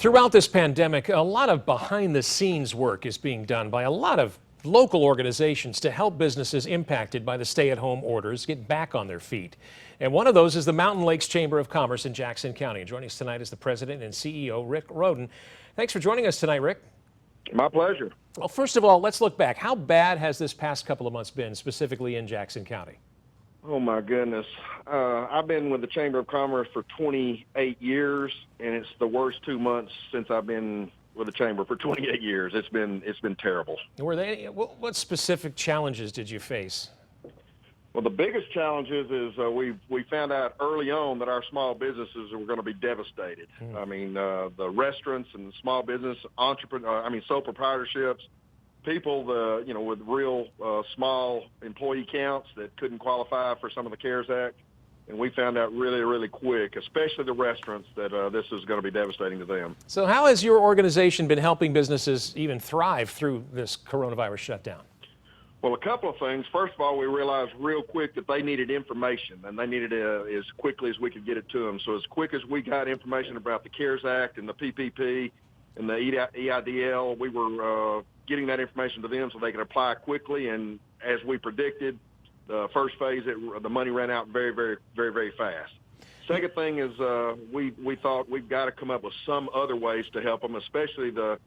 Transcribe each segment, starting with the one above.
Throughout this pandemic, a lot of behind-the-scenes work is being done by a lot of local organizations to help businesses impacted by the stay-at-home orders get back on their feet. And one of those is the Mountain Lakes Chamber of Commerce in Jackson County. And joining us tonight is the president and CEO, Rick Rhoden. Thanks for joining us tonight, Rick. My pleasure. Well, first of all, let's look back. How bad has this past couple of months been, specifically in Jackson County? Oh, my goodness. I've been with the Chamber of Commerce for 28 years, and it's the worst 2 months since I've been with the Chamber for 28 years. It's been terrible. What specific challenges did you face? Well, the biggest challenges is we found out early on that our small businesses were going to be devastated. I mean, the restaurants and small business sole proprietorships, people with real small employee counts that couldn't qualify for some of the CARES Act. And we found out really, really quick, especially the restaurants, that this is going to be devastating to them. So how has your organization been helping businesses even thrive through this coronavirus shutdown? Well, a couple of things. First of all, we realized real quick that they needed information, and they needed it as quickly as we could get it to them. So as quick as we got information about the CARES Act and the PPP and the EIDL, we were getting that information to them so they could apply quickly. And as we predicted, the first phase, the money ran out very, very, very, very fast. Second thing is we thought we've got to come up with some other ways to help them, especially the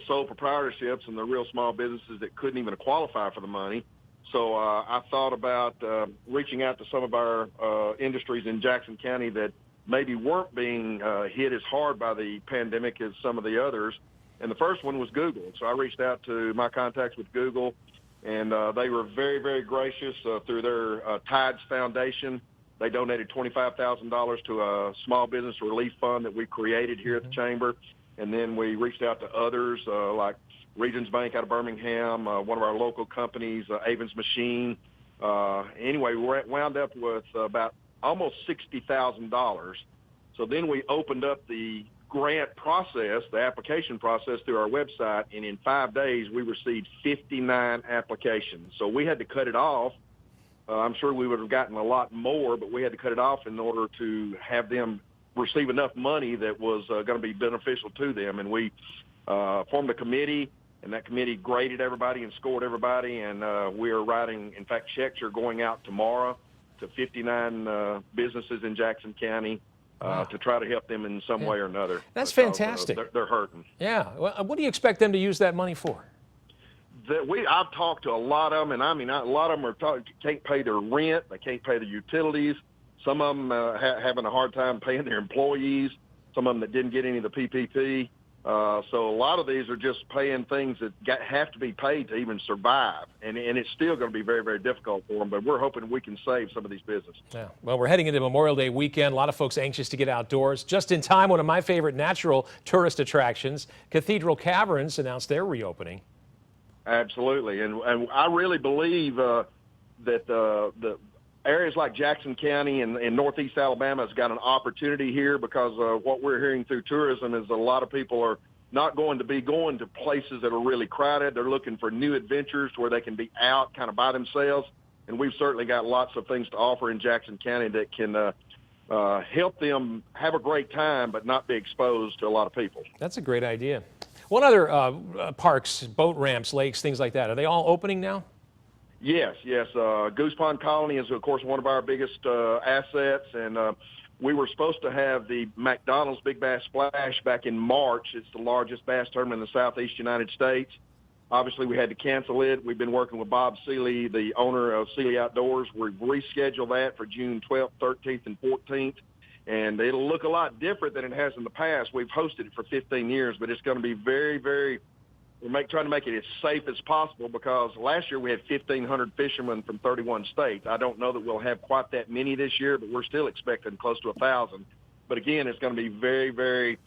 sole proprietorships and the real small businesses that couldn't even qualify for the money. So I thought about reaching out to some of our industries in Jackson County that maybe weren't being hit as hard by the pandemic as some of the others. And the first one was Google. So I reached out to my contacts with Google, and they were very, very gracious through their Tides Foundation. They donated $25,000 to a small business relief fund that we created here at the Chamber. And then we reached out to others like Regions Bank out of Birmingham, one of our local companies, Avens Machine. Anyway, we wound up with about almost $60,000. So then we opened up the grant process, the application process through our website, and in 5 days we received 59 applications. So we had to cut it off. I'm sure we would have gotten a lot more, but we had to cut it off in order to have them receive enough money that was going to be beneficial to them. And we formed a committee, and that committee graded everybody and scored everybody. And we are writing, in fact, checks are going out tomorrow to 59 businesses in Jackson County to try to help them in some way or another. That's fantastic. They're hurting. Yeah. Well, what do you expect them to use that money for? I've talked to a lot of them, and a lot of them can't pay their rent. They can't pay the utilities. Some of them having a hard time paying their employees, some of them that didn't get any of the PPP. So a lot of these are just paying things that have to be paid to even survive. And it's still going to be very, very difficult for them, but we're hoping we can save some of these businesses. Yeah. Well, we're heading into Memorial Day weekend. A lot of folks anxious to get outdoors. Just in time, one of my favorite natural tourist attractions, Cathedral Caverns, announced their reopening. Absolutely. And I really believe that the areas like Jackson County and Northeast Alabama has got an opportunity here because what we're hearing through tourism is a lot of people are not going to be going to places that are really crowded. They're looking for new adventures where they can be out kind of by themselves. And we've certainly got lots of things to offer in Jackson County that can help them have a great time but not be exposed to a lot of people. That's a great idea. What other parks, boat ramps, lakes, things like that, are they all opening now? Yes. Goose Pond Colony is, of course, one of our biggest assets, and we were supposed to have the McDonald's Big Bass Splash back in March. It's the largest bass tournament in the Southeast United States. Obviously, we had to cancel it. We've been working with Bob Seeley, the owner of Seeley Outdoors. We've rescheduled that for June 12th, 13th, and 14th, and it'll look a lot different than it has in the past. We've hosted it for 15 years, but it's going to be very, very trying to make it as safe as possible because last year we had 1,500 fishermen from 31 states. I don't know that we'll have quite that many this year, but we're still expecting close to 1,000. But again, it's going to be very, very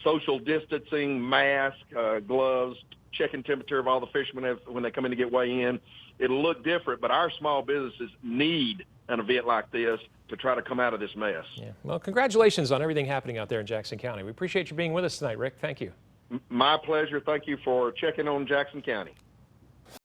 social distancing, mask, gloves, checking temperature of all the fishermen when they come in to get weigh in. It'll look different, but our small businesses need an event like this to try to come out of this mess. Yeah. Well, congratulations on everything happening out there in Jackson County. We appreciate you being with us tonight, Rick. Thank you. My pleasure. Thank you for checking on Jackson County.